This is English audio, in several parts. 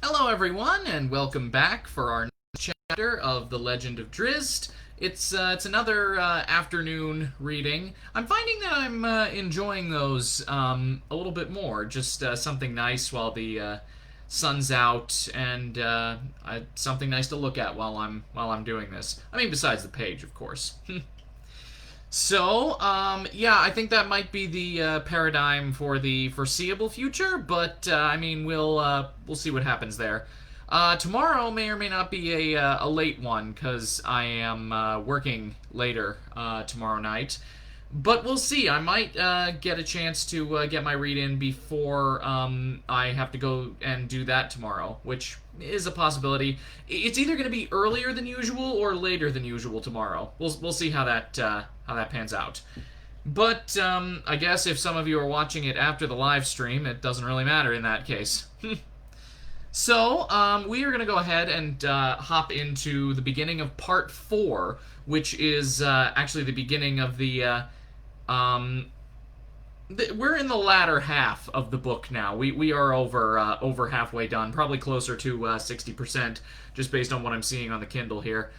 Hello, everyone, and welcome back for our next chapter of The Legend of Drizzt. It's another afternoon reading. I'm finding that I'm enjoying those a little bit more. Just something nice while the sun's out, and something nice to look at while I'm doing this. I mean, besides the page, of course. So, yeah, I think that might be the paradigm for the foreseeable future, but I mean, we'll see what happens there. Tomorrow may or may not be a late one because I am working later tomorrow night, but we'll see. I might get a chance to get my read in before I have to go and do that tomorrow, which is a possibility. It's either going to be earlier than usual or later than usual tomorrow. We'll see how that pans out. But I guess if some of you are watching it after the live stream, it doesn't really matter in that case. So, we are going to go ahead and hop into the beginning of part 4, which is actually the beginning of we're in the latter half of the book now. We are over halfway done, probably closer to 60%, just based on what I'm seeing on the Kindle here.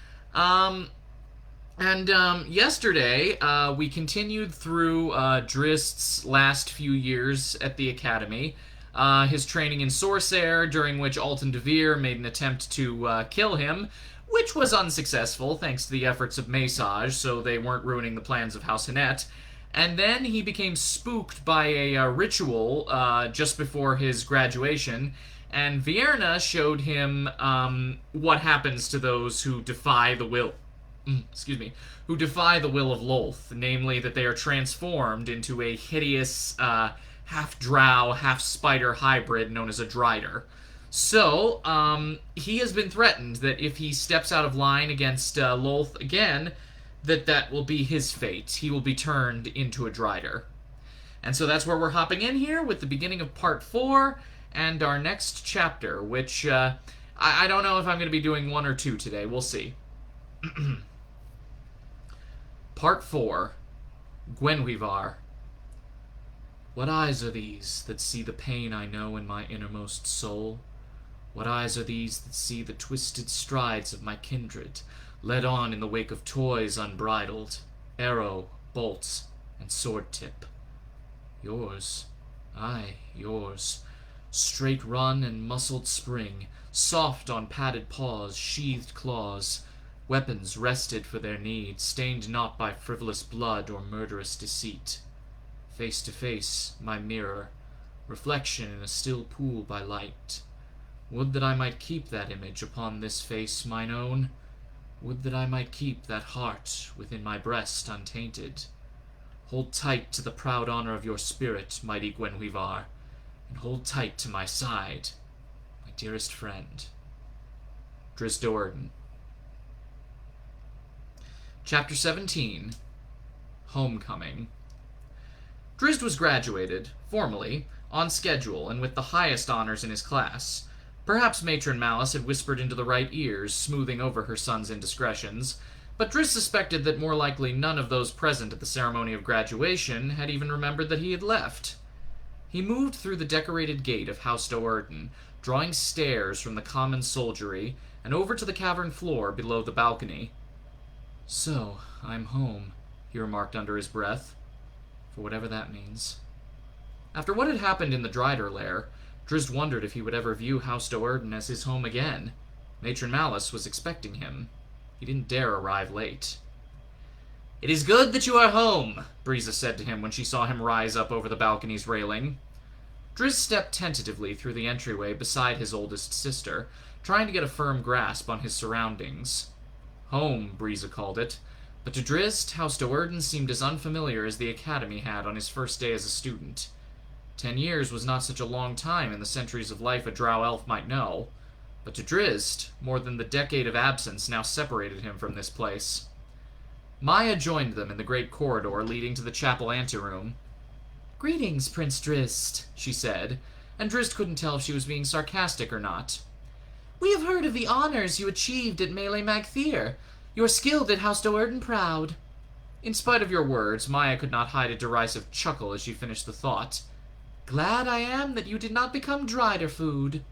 Yesterday, we continued through Drizzt's last few years at the Academy. His training in Sorcerer, during which Alton Devere made an attempt to kill him, which was unsuccessful thanks to the efforts of Massage, so they weren't ruining the plans of House Hinette. And then he became spooked by a ritual just before his graduation, and Vierna showed him what happens to those who defy the will. Who defy the will of Lolth, namely that they are transformed into a hideous half-drow, half-spider hybrid known as a Drider. So, he has been threatened that if he steps out of line against Lolth again, that will be his fate. He will be turned into a Drider. And so that's where we're hopping in here with the beginning of part 4 and our next chapter, which I don't know if I'm going to be doing 1 or 2 today. We'll see. Part 4. Gwenhwyvar. What eyes are these that see the pain I know in my innermost soul? What eyes are these that see the twisted strides of my kindred, led on in the wake of toys unbridled, arrow, bolts, and sword tip? Yours, aye, yours. Straight run and muscled spring, soft on padded paws, sheathed claws, weapons rested for their need, stained not by frivolous blood or murderous deceit. Face to face, my mirror, reflection in a still pool by light. Would that I might keep that image upon this face mine own. Would that I might keep that heart within my breast untainted. Hold tight to the proud honor of your spirit, mighty Gwenhwyvar, and hold tight to my side, my dearest friend. Drizzt Do'Urden. Chapter 17. Homecoming. Drizzt was graduated, formally, on schedule, and with the highest honors in his class. Perhaps Matron Malice had whispered into the right ears, smoothing over her son's indiscretions, but Drizzt suspected that more likely none of those present at the ceremony of graduation had even remembered that he had left. He moved through the decorated gate of House Do'Urden, drawing stairs from the common soldiery, and over to the cavern floor below the balcony. "So, I'm home," he remarked under his breath, for whatever that means. After what had happened in the Drider lair, Drizzt wondered if he would ever view House Do'Urden as his home again. Matron Malice was expecting him. He didn't dare arrive late. "It is good that you are home," Briza said to him when she saw him rise up over the balcony's railing. Drizzt stepped tentatively through the entryway beside his oldest sister, trying to get a firm grasp on his surroundings. Home, Briza called it, but to Drizzt, House Do'Urden seemed as unfamiliar as the Academy had on his first day as a student. 10 years was not such a long time in the centuries of life a drow elf might know, but to Drizzt, more than the decade of absence now separated him from this place. Maya joined them in the great corridor leading to the chapel anteroom. "Greetings, Prince Drizzt," she said, and Drizzt couldn't tell if she was being sarcastic or not. "We have heard of the honors you achieved at Melee Magthyr. Your skill did House Do'Urden proud." In spite of your words, Maya could not hide a derisive chuckle as she finished the thought. "Glad I am that you did not become Drider food."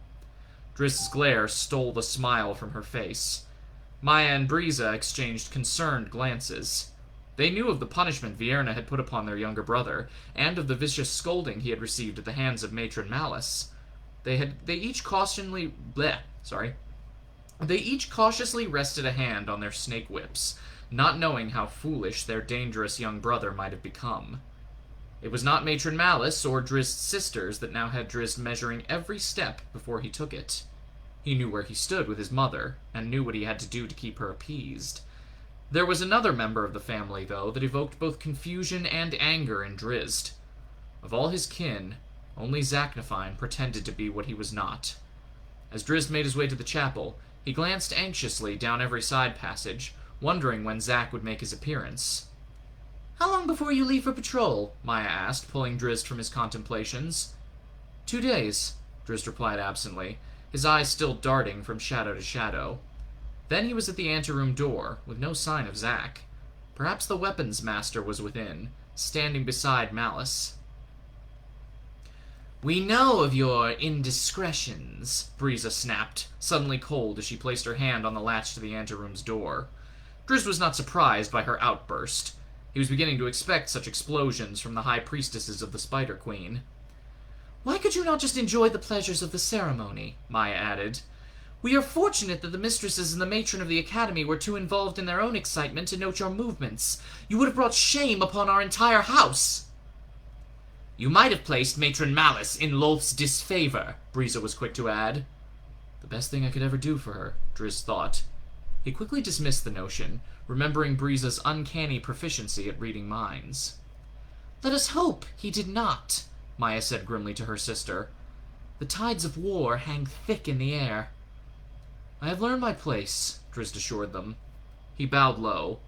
Drizzt's glare stole the smile from her face. Maya and Briza exchanged concerned glances. They knew of the punishment Vierna had put upon their younger brother, and of the vicious scolding he had received at the hands of Matron Malice. They each cautiously rested a hand on their snake whips, not knowing how foolish their dangerous young brother might have become. It was not Matron Malice or Drizzt's sisters that now had Drizzt measuring every step before he took it. He knew where he stood with his mother, and knew what he had to do to keep her appeased. There was another member of the family, though, that evoked both confusion and anger in Drizzt. Of all his kin, only Zachnafine pretended to be what he was not. As Drizzt made his way to the chapel, he glanced anxiously down every side passage, wondering when Zack would make his appearance. "How long before you leave for patrol?" Maya asked, pulling Drizzt from his contemplations. 2 days, Drizzt replied absently, his eyes still darting from shadow to shadow. Then he was at the anteroom door, with no sign of Zack. Perhaps the weapons master was within, standing beside Malice. "We know of your indiscretions," Briza snapped, suddenly cold as she placed her hand on the latch to the anteroom's door. Drizzt was not surprised by her outburst. He was beginning to expect such explosions from the high priestesses of the Spider Queen. "Why could you not just enjoy the pleasures of the ceremony?" Maya added. "We are fortunate that the mistresses and the matron of the academy were too involved in their own excitement to note your movements. You would have brought shame upon our entire house." "You might have placed Matron Malice in Lolth's disfavor," Briza was quick to add. The best thing I could ever do for her, Drizzt thought. He quickly dismissed the notion, remembering Briza's uncanny proficiency at reading minds. "Let us hope he did not," Maya said grimly to her sister. "The tides of war hang thick in the air." "I have learned my place," Drizzt assured them. He bowed low.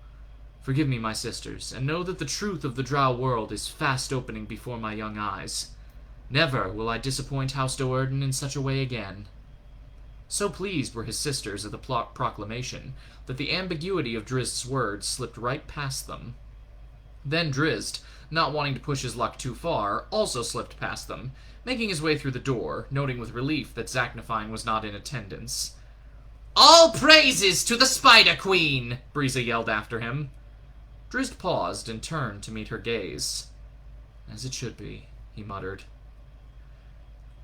"Forgive me, my sisters, and know that the truth of the Drow world is fast opening before my young eyes. Never will I disappoint House Do'Urden in such a way again." So pleased were his sisters at the proclamation that the ambiguity of Drizzt's words slipped right past them. Then Drizzt, not wanting to push his luck too far, also slipped past them, making his way through the door, noting with relief that Zachnafine was not in attendance. "All praises to the Spider Queen!" Briza yelled after him. Drizzt paused and turned to meet her gaze. "As it should be," he muttered.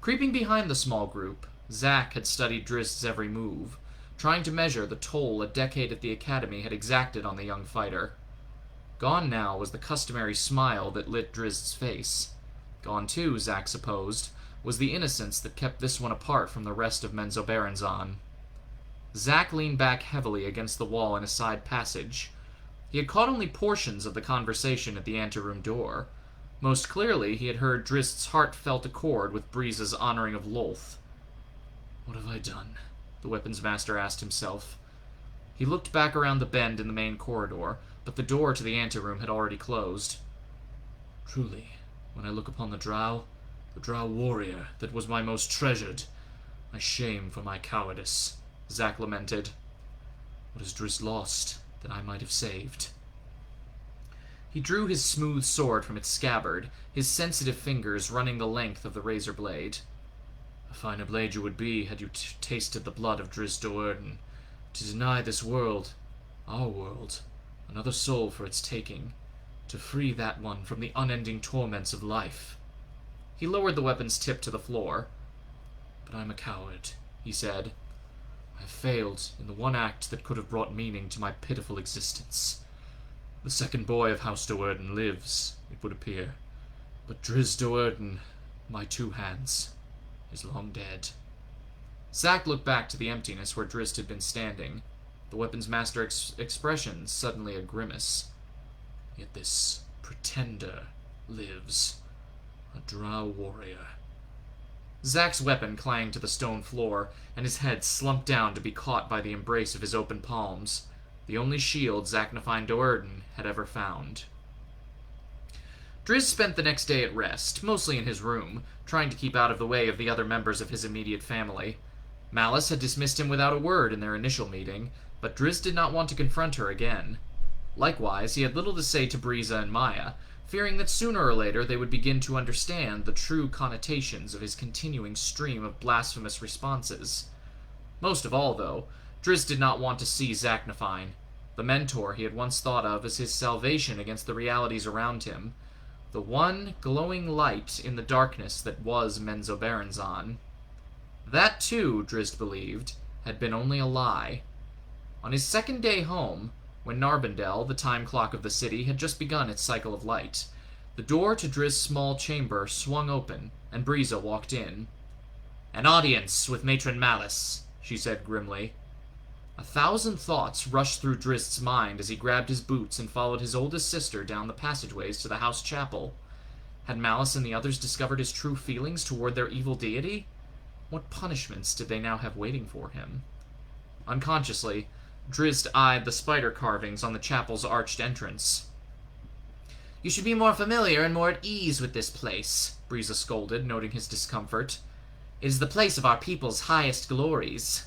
Creeping behind the small group, Zack had studied Drizzt's every move, trying to measure the toll a decade at the academy had exacted on the young fighter. Gone now was the customary smile that lit Drizzt's face. Gone too, Zack supposed, was the innocence that kept this one apart from the rest of Menzoberranzan. Zack leaned back heavily against the wall in a side passage. He had caught only portions of the conversation at the anteroom door. Most clearly, he had heard Drizzt's heartfelt accord with Briza's honoring of Lolth. "What have I done?" the weapons master asked himself. He looked back around the bend in the main corridor, but the door to the anteroom had already closed. "Truly, when I look upon the Drow warrior that was my most treasured, I shame for my cowardice," Zack lamented. "What has Drizzt lost that I might have saved?" He drew his smooth sword from its scabbard, his sensitive fingers running the length of the razor blade. "A finer blade you would be had you tasted the blood of Drizzt Do'Urden. To deny this world, our world, another soul for its taking, to free that one from the unending torments of life." He lowered the weapon's tip to the floor. "But I'm a coward," he said. "I have failed in the one act that could have brought meaning to my pitiful existence. The second boy of House Do'Urden lives, it would appear, but Drizzt Do'Urden, my two hands, is long dead." Zack looked back to the emptiness where Drizzt had been standing, the weapons master's expression suddenly a grimace. "Yet this pretender lives, a Drow warrior." Zack's weapon clanged to the stone floor, and his head slumped down to be caught by the embrace of his open palms, the only shield Zachnafine Do'Urden had ever found. Drizzt spent the next day at rest, mostly in his room, trying to keep out of the way of the other members of his immediate family. Malice had dismissed him without a word in their initial meeting, but Drizzt did not want to confront her again. Likewise, he had little to say to Briza and Maya, fearing that sooner or later they would begin to understand the true connotations of his continuing stream of blasphemous responses. Most of all, though, Drizzt did not want to see Zachnafine, the mentor he had once thought of as his salvation against the realities around him, the one glowing light in the darkness that was Menzoberranzan. That, too, Drizzt believed, had been only a lie. On his second day home, when Narbondel, the time clock of the city, had just begun its cycle of light, the door to Drizzt's small chamber swung open, and Briza walked in. "An audience with Matron Malice," she said grimly. 1,000 thoughts rushed through Drizzt's mind as he grabbed his boots and followed his oldest sister down the passageways to the house chapel. Had Malice and the others discovered his true feelings toward their evil deity? What punishments did they now have waiting for him? Unconsciously, Drizzt eyed the spider carvings on the chapel's arched entrance. "You should be more familiar and more at ease with this place," Briza scolded, noting his discomfort. "It is the place of our people's highest glories."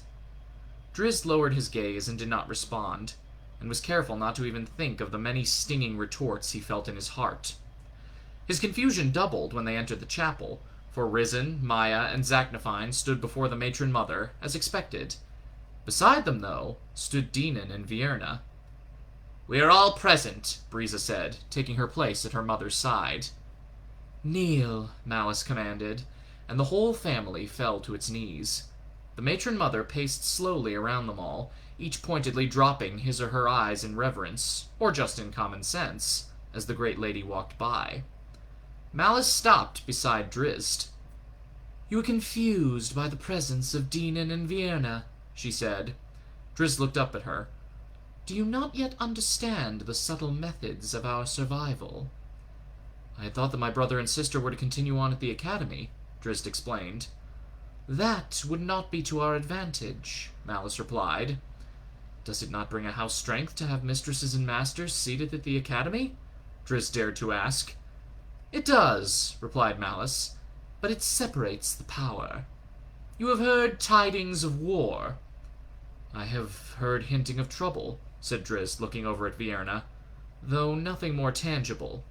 Drizzt lowered his gaze and did not respond, and was careful not to even think of the many stinging retorts he felt in his heart. His confusion doubled when they entered the chapel, for Risen, Maya, and Zachnafine stood before the matron mother, as expected. Beside them, though, stood Dinan and Vierna. "We are all present," Briza said, taking her place at her mother's side. "Kneel," Malice commanded, and the whole family fell to its knees. The matron mother paced slowly around them all, each pointedly dropping his or her eyes in reverence, or just in common sense, as the great lady walked by. Malice stopped beside Drizzt. "You are confused by the presence of Dinan and Vierna," she said. Drizzt looked up at her. "Do you not yet understand the subtle methods of our survival?" "I had thought that my brother and sister were to continue on at the academy," Drizzt explained. "That would not be to our advantage," Malice replied. "Does it not bring a house strength to have mistresses and masters seated at the academy?" Drizzt dared to ask. "It does," replied Malice, "but it separates the power. You have heard tidings of war." "I have heard hinting of trouble," said Drizzt, looking over at Vierna, "though nothing more tangible."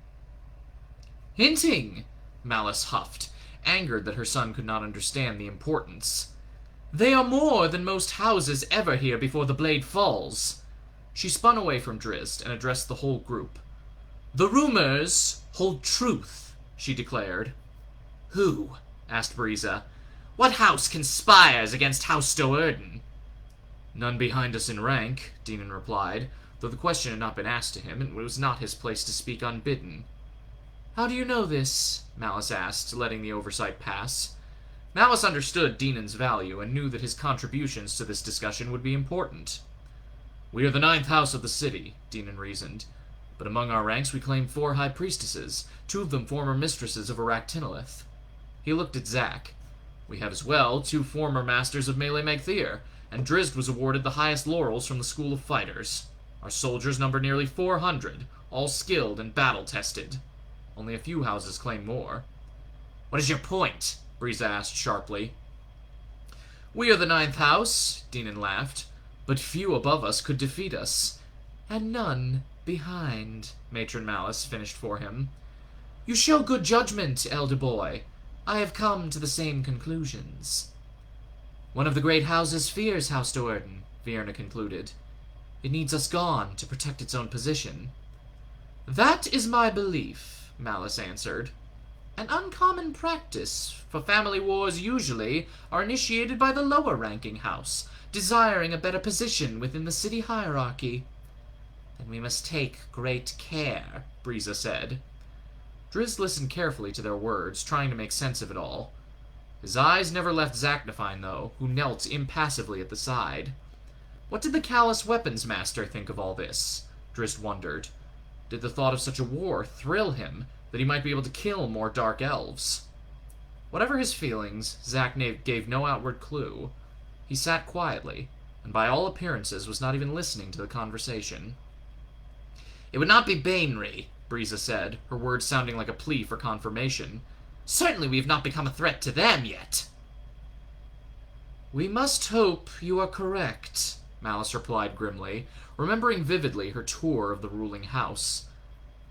"Hinting!" Malice huffed, angered that her son could not understand the importance. "They are more than most houses ever hear before the blade falls." She spun away from Drizzt and addressed the whole group. "The rumors hold truth," she declared. "Who?" asked Briza. "What house conspires against House Do'Urden?" "None behind us in rank," Dinan replied, though the question had not been asked to him, and it was not his place to speak unbidden. "How do you know this?" Malice asked, letting the oversight pass. Malice understood Dinan's value and knew that his contributions to this discussion would be important. "We are the 9th house of the city," Dinan reasoned, "but among our ranks we claim 4 high priestesses, 2 of them former mistresses of Aractinolith." He looked at Zac. "We have as well 2 former masters of Melee Magthyr, and Drizzt was awarded the highest laurels from the School of Fighters. Our soldiers number nearly 400, all skilled and battle-tested. Only a few houses claim more." "What is your point?" Briza asked sharply. "We are the 9th house," Dinan laughed, "but few above us could defeat us." "And none behind," Matron Malice finished for him. "You show good judgment, elder boy. I have come to the same conclusions." "One of the great houses fears House Do'Urden," Vierna concluded. "It needs us gone to protect its own position." "That is my belief," Malice answered. "An uncommon practice, for family wars usually are initiated by the lower-ranking house, desiring a better position within the city hierarchy." "Then we must take great care," Briza said. Drizzt listened carefully to their words, trying to make sense of it all. His eyes never left Zachnafine, though, who knelt impassively at the side. What did the callous weapons master think of all this? Drizzt wondered. Did the thought of such a war thrill him, that he might be able to kill more dark elves? Whatever his feelings, Zac gave no outward clue. He sat quietly, and by all appearances was not even listening to the conversation. "It would not be Bainry," Briza said, her words sounding like a plea for confirmation. "Certainly we have not become a threat to them yet." "We must hope you are correct," Malice replied grimly, remembering vividly her tour of the ruling house.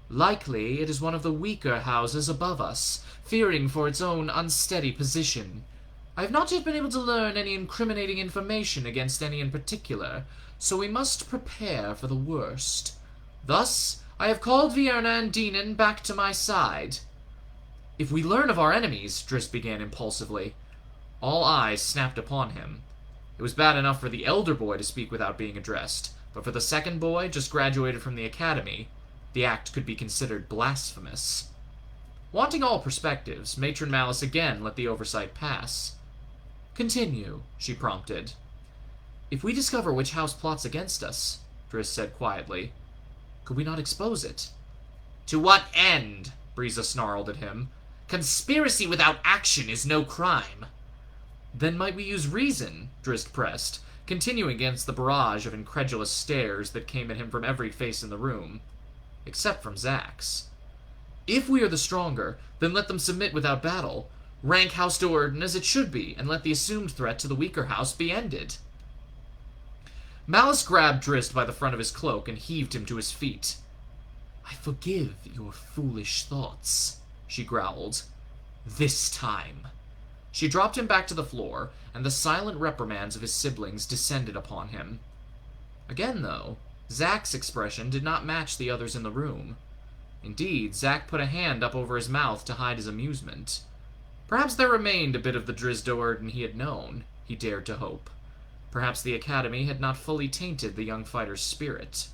Likely it is one of the weaker houses above us, fearing for its own unsteady position. I have not yet been able to learn any incriminating information against any in particular, so we must prepare for the worst. Thus, I have called Vienna and Dinan back to my side. If we learn of our enemies, Drizzt began impulsively. All eyes snapped upon him. It was bad enough for the elder boy to speak without being addressed, but for the second boy, just graduated from the academy, the act could be considered blasphemous. Wanting all perspectives, Matron Malice again let the oversight pass. Continue, she prompted. If we discover which house plots against us, Drizzt said quietly, could we not expose it? To what end? Briza snarled at him. Conspiracy without action is no crime. Then might we use reason? Drizzt pressed, continuing against the barrage of incredulous stares that came at him from every face in the room, except from Zach's. If we are the stronger, then let them submit without battle. Rank House Do'Urden as it should be, and let the assumed threat to the weaker house be ended. Malice grabbed Drizzt by the front of his cloak and heaved him to his feet. I forgive your foolish thoughts, she growled. This time. She dropped him back to the floor, and the silent reprimands of his siblings descended upon him. Again, though, Zach's expression did not match the others in the room. Indeed, Zach put a hand up over his mouth to hide his amusement. Perhaps there remained a bit of the Drizzt Do'Urden he had known, he dared to hope. Perhaps the academy had not fully tainted the young fighter's spirit.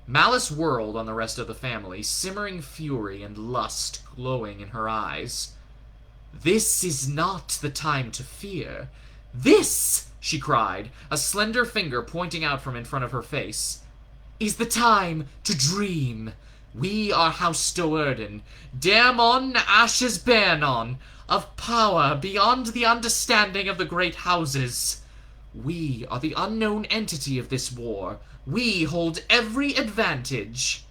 Malice whirled on the rest of the family, simmering fury and lust glowing in her eyes. This is not the time to fear. This, she cried, a slender finger pointing out from in front of her face, is the time to dream. We are House Do'Urden, Daemon Ashes Baernon, of power beyond the understanding of the great houses. We are the unknown entity of this war. We hold every advantage.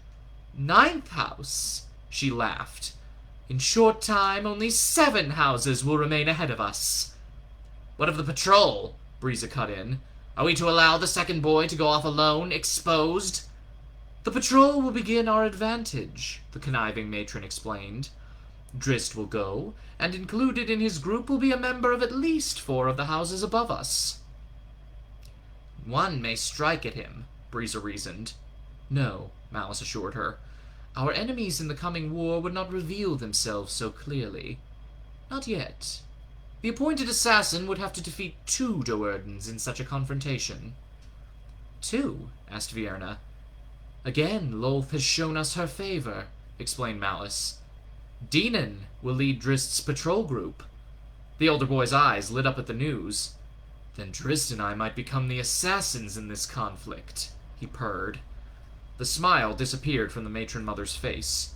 Ninth house, she laughed. In short time, only 7 houses will remain ahead of us. What of the patrol? Briza cut in. Are we to allow the second boy to go off alone, exposed? The patrol will begin our advantage, the conniving matron explained. Drizzt will go, and included in his group will be a member of at least 4 of the houses above us. One may strike at him, Briza reasoned. No, Malice assured her. Our enemies in the coming war would not reveal themselves so clearly. Not yet. The appointed assassin would have to defeat 2 Do'Urdens in such a confrontation. 2? Asked Vienna. Again, Lolth has shown us her favor, explained Malice. Dinan will lead Drizzt's patrol group. The elder boy's eyes lit up at the news. Then Drizzt and I might become the assassins in this conflict, he purred. The smile disappeared from the matron mother's face.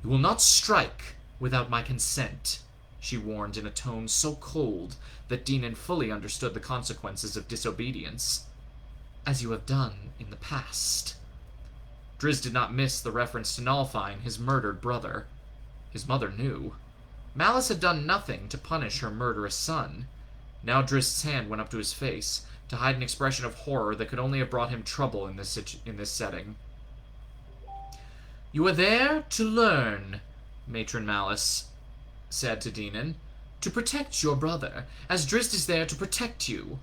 You will not strike without my consent, she warned in a tone so cold that Dinan fully understood the consequences of disobedience. As you have done in the past. Drizzt did not miss the reference to Zachnafine, his murdered brother. His mother knew. Malice had done nothing to punish her murderous son. Now Drizzt's hand went up to his face, to hide an expression of horror that could only have brought him trouble in this setting. You are there to learn, Matron Malice said to Dinan, to protect your brother, as Drizzt is there to protect you.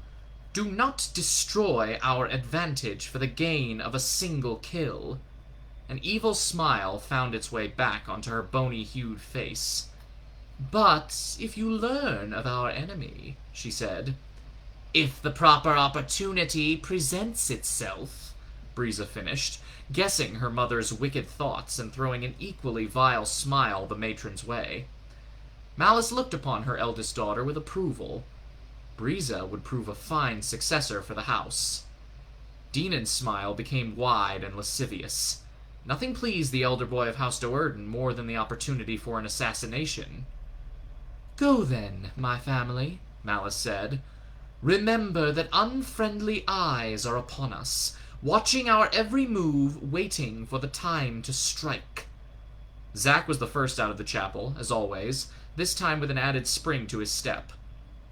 Do not destroy our advantage for the gain of a single kill. An evil smile found its way back onto her bony-hued face. But if you learn of our enemy, she said. If the proper opportunity presents itself, Briza finished, guessing her mother's wicked thoughts and throwing an equally vile smile the matron's way. Malice looked upon her eldest daughter with approval. Briza would prove a fine successor for the house. Dinan's smile became wide and lascivious. Nothing pleased the elder boy of House Do'Urden more than the opportunity for an assassination. Go then, my family, Malice said. Remember that unfriendly eyes are upon us, watching our every move, waiting for the time to strike. Zach was the first out of the chapel, as always, this time with an added spring to his step.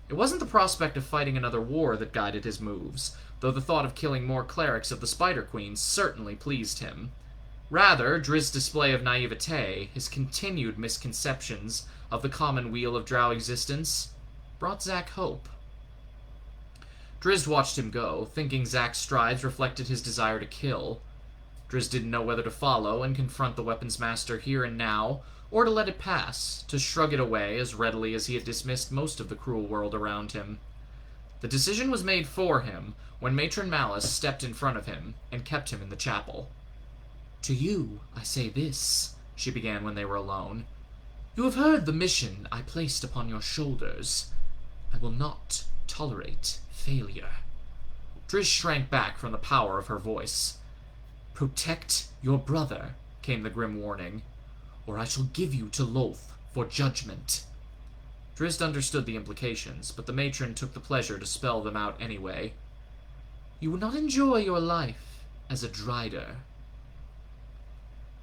It wasn't the prospect of fighting another war that guided his moves, though the thought of killing more clerics of the Spider Queen certainly pleased him. Rather, Drizzt's display of naivete, his continued misconceptions of the common wheel of drow existence, brought Zack hope. Drizzt watched him go, thinking Zack's strides reflected his desire to kill. Drizzt didn't know whether to follow and confront the weapons master here and now, or to let it pass, to shrug it away as readily as he had dismissed most of the cruel world around him. The decision was made for him when Matron Malice stepped in front of him and kept him in the chapel. "To you, I say this," she began when they were alone. "You have heard the mission I placed upon your shoulders. I will not tolerate failure." Drizzt shrank back from the power of her voice. "Protect your brother," came the grim warning, "or I shall give you to Lolth for judgment." Drizzt understood the implications, but the matron took the pleasure to spell them out anyway. "You will not enjoy your life as a Drider."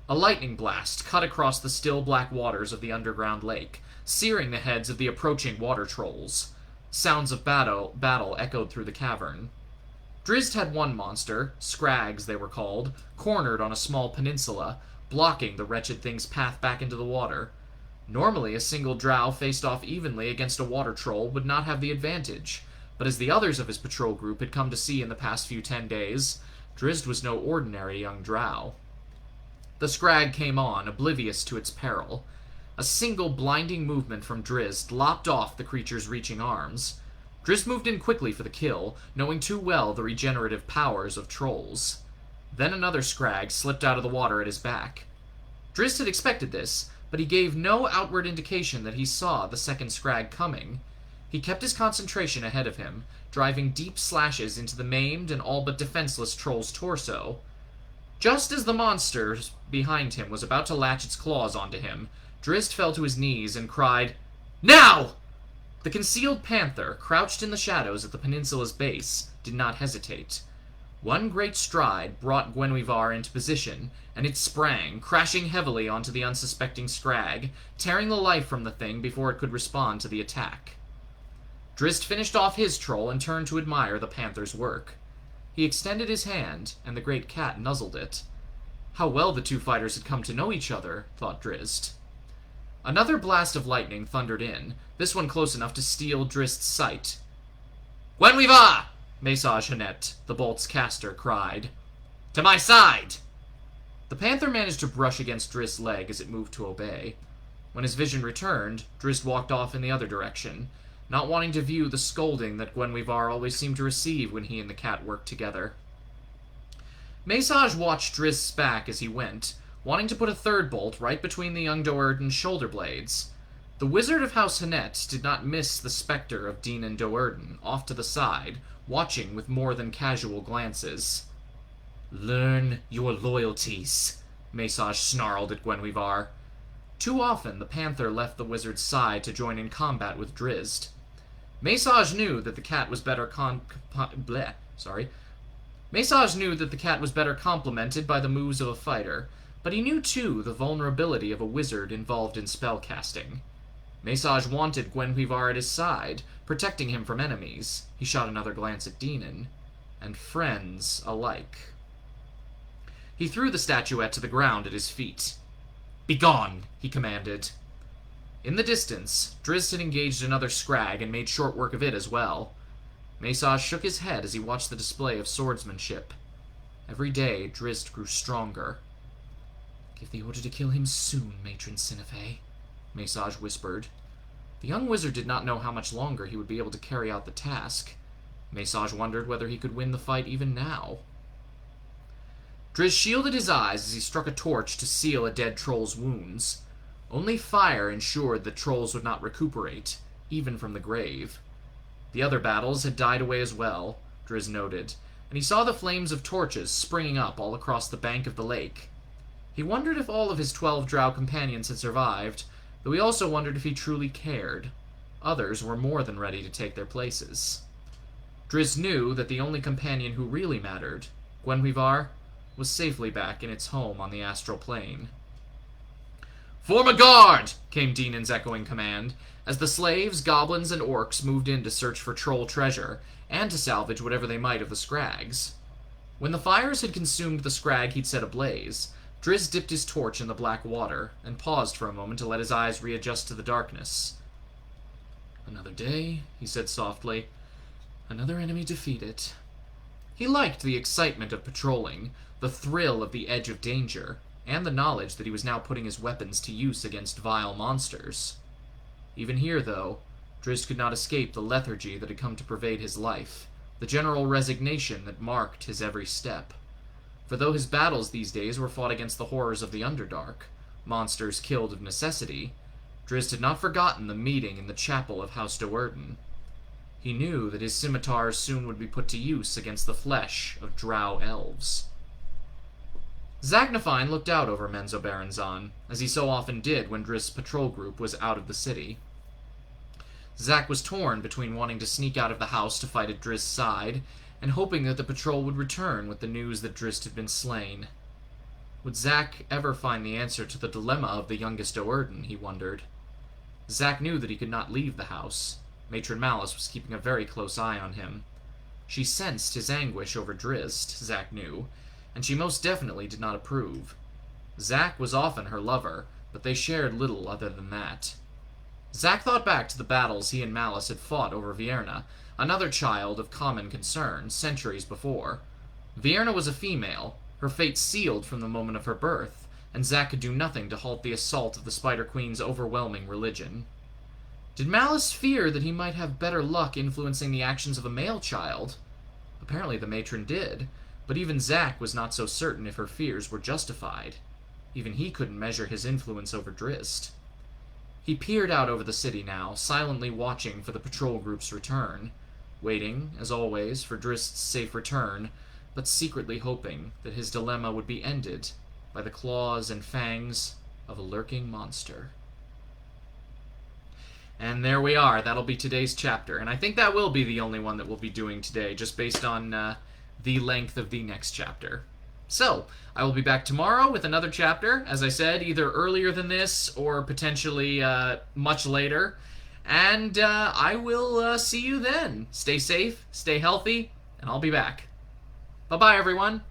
A lightning blast cut across the still black waters of the underground lake, searing the heads of the approaching water trolls. Sounds of battle echoed through the cavern. Drizzt had one monster, scrags they were called, cornered on a small peninsula, blocking the wretched thing's path back into the water. Normally, a single drow faced off evenly against a water troll would not have the advantage, but as the others of his patrol group had come to see in the past few 10 days, Drizzt was no ordinary young drow. The scrag came on, oblivious to its peril. A single blinding movement from Drizzt lopped off the creature's reaching arms. Drizzt moved in quickly for the kill, knowing too well the regenerative powers of trolls. Then another scrag slipped out of the water at his back. Drizzt had expected this, but he gave no outward indication that he saw the second scrag coming. He kept his concentration ahead of him, driving deep slashes into the maimed and all but defenseless troll's torso. Just as the monster behind him was about to latch its claws onto him, Drizzt fell to his knees and cried, "Now!" The concealed panther, crouched in the shadows at the peninsula's base, did not hesitate. One great stride brought Gwenhwyvar into position, and it sprang, crashing heavily onto the unsuspecting scrag, tearing the life from the thing before it could respond to the attack. Drizzt finished off his troll and turned to admire the panther's work. He extended his hand, and the great cat nuzzled it. How well the two fighters had come to know each other, thought Drizzt. Another blast of lightning thundered in, this one close enough to steal Drizzt's sight. "Gwenhwyvar!" Maesage Hanet, the bolt's caster, cried. "To my side!" The panther managed to brush against Drizzt's leg as it moved to obey. When his vision returned, Drizzt walked off in the other direction, not wanting to view the scolding that Gwenhwyvar always seemed to receive when he and the cat worked together. Maesage watched Drizzt's back as he went, wanting to put a third bolt right between the young Do'Urden's shoulder blades. The wizard of House Hanet did not miss the specter of Daenon Do'Urden, off to the side, watching with more than casual glances. "Learn your loyalties," Maesage snarled at Gwenhwyvar. Too often the panther left the wizard's side to join in combat with Drizzt. Maesage knew that the cat was better Maesage knew that the cat was better complemented by the moves of a fighter, but he knew too the vulnerability of a wizard involved in spellcasting. Maesage wanted Gwenhwyvar at his side, protecting him from enemies. He shot another glance at Daenon, and friends alike. He threw the statuette to the ground at his feet. "Begone!" he commanded. In the distance, Drizzt had engaged another scrag and made short work of it as well. Maesage shook his head as he watched the display of swordsmanship. Every day, Drizzt grew stronger. "Give the order to kill him soon, Matron Sinafe," Maesage whispered. The young wizard did not know how much longer he would be able to carry out the task. Maesage wondered whether he could win the fight even now. Drizzt shielded his eyes as he struck a torch to seal a dead troll's wounds. Only fire ensured that trolls would not recuperate, even from the grave. The other battles had died away as well, Drizzt noted, and he saw the flames of torches springing up all across the bank of the lake. He wondered if all of his 12 drow companions had survived, though he also wondered if he truly cared. Others were more than ready to take their places. Drizzt knew that the only companion who really mattered, Gwenhwyvar, was safely back in its home on the astral plane. "Form a guard!" came Dinan's echoing command, as the slaves, goblins, and orcs moved in to search for troll treasure, and to salvage whatever they might of the scrags. When the fires had consumed the scrag he'd set ablaze, Drizzt dipped his torch in the black water, and paused for a moment to let his eyes readjust to the darkness. "Another day," he said softly. "Another enemy defeated." He liked the excitement of patrolling, the thrill of the edge of danger, and the knowledge that he was now putting his weapons to use against vile monsters. Even here, though, Drizzt could not escape the lethargy that had come to pervade his life, the general resignation that marked his every step. For though his battles these days were fought against the horrors of the Underdark, monsters killed of necessity, Drizzt had not forgotten the meeting in the chapel of House Do'Urden. He knew that his scimitars soon would be put to use against the flesh of drow elves. Zachnafine looked out over Menzoberranzan, as he so often did when Drizzt's patrol group was out of the city. Zack was torn between wanting to sneak out of the house to fight at Drizzt's side, and hoping that the patrol would return with the news that Drizzt had been slain. Would Zack ever find the answer to the dilemma of the youngest Do'Urden, he wondered. Zack knew that he could not leave the house. Matron Malice was keeping a very close eye on him. She sensed his anguish over Drizzt, Zack knew, and she most definitely did not approve. Zack was often her lover, but they shared little other than that. Zack thought back to the battles he and Malice had fought over Vierna, another child of common concern, centuries before. Vierna was a female, her fate sealed from the moment of her birth, and Zack could do nothing to halt the assault of the Spider Queen's overwhelming religion. Did Malice fear that he might have better luck influencing the actions of a male child? Apparently the matron did, but even Zack was not so certain if her fears were justified. Even he couldn't measure his influence over Drizzt. He peered out over the city now, silently watching for the patrol group's return, waiting, as always, for Drizzt's safe return, but secretly hoping that his dilemma would be ended by the claws and fangs of a lurking monster. And there we are. That'll be today's chapter. And I think that will be the only one that we'll be doing today, just based on the length of the next chapter. So, I will be back tomorrow with another chapter, as I said, either earlier than this or potentially much later. And I will see you then. Stay safe, stay healthy, and I'll be back. Bye-bye, everyone.